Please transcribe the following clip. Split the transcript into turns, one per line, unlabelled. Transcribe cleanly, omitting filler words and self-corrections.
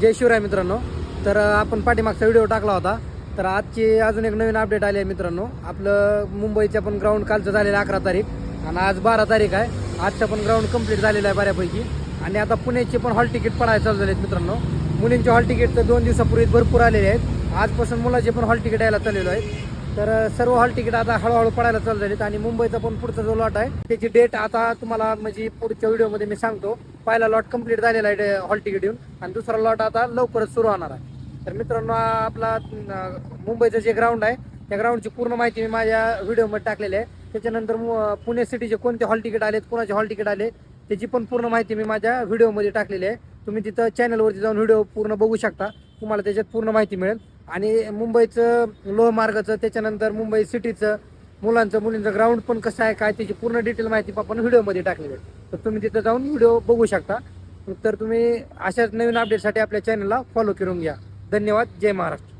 जय शिवराय मित्रांनो. तर आपण पाठीमागचा व्हिडिओ टाकला होता. तर आजची अजून एक नवीन अपडेट आली आहे मित्रांनो. आपलं मुंबईचं पण ग्राउंड कालचं झालेलं 11 तारीख आणि आज 12 तारीख आहे. आजचं पण ग्राउंड कंप्लीट झालेलं आहे बऱ्यापैकी. आणि आता पुण्याचे पण हॉल तिकीट पडायला चालू झाले आहेत मित्रांनो. मुलींचे हॉल तिकीट तर 2 दिवसापूर्वी भरपूर आलेले आहेत. आजपासून मुलाचे पण हॉल तिकीट यायला चाललेलो आहे. तर सर्व हॉल तिकीट आता हळूहळू पडायला चालू झालेत. आणि मुंबईचा पण पुढचा जो लॉट आहे त्याची डेट आता तुम्हाला म्हणजे पुढच्या व्हिडिओमध्ये मी सांगतो. पहिला लॉट कंप्लीट झालेला आहे हॉल तिकीट येऊन, आणि दुसरा लॉट आता लवकरच सुरू होणार आहे. तर मित्रांनो, आपला मुंबईचं जे ग्राउंड आहे त्या ग्राउंडची पूर्ण माहिती मी माझ्या व्हिडिओमध्ये टाकलेली आहे. त्याच्यानंतर पुणे सिटीचे कोणते हॉल तिकीट आलेत, कोणाचे हॉल तिकीट आले त्याची पण पूर्ण माहिती मी माझ्या व्हिडिओमध्ये टाकलेली आहे. तुम्ही तिथं चॅनलवरती जाऊन व्हिडिओ पूर्ण बघू शकता. तुम्हाला त्याच्यात पूर्ण माहिती मिळेल. आणि मुंबईचं लोहमार्गाचं, त्याच्यानंतर मुंबई सिटीचं मुलींचं ग्राउंड पण कसं आहे काय त्याची पूर्ण डिटेल माहिती आपण व्हिडिओमध्ये टाकलेली आहे. तर तुम्ही तिथं जाऊन व्हिडिओ बघू शकता. तर तुम्ही अशाच नवीन अपडेटसाठी आपल्या चॅनलला फॉलो करून घ्या. धन्यवाद. जय महाराष्ट्र.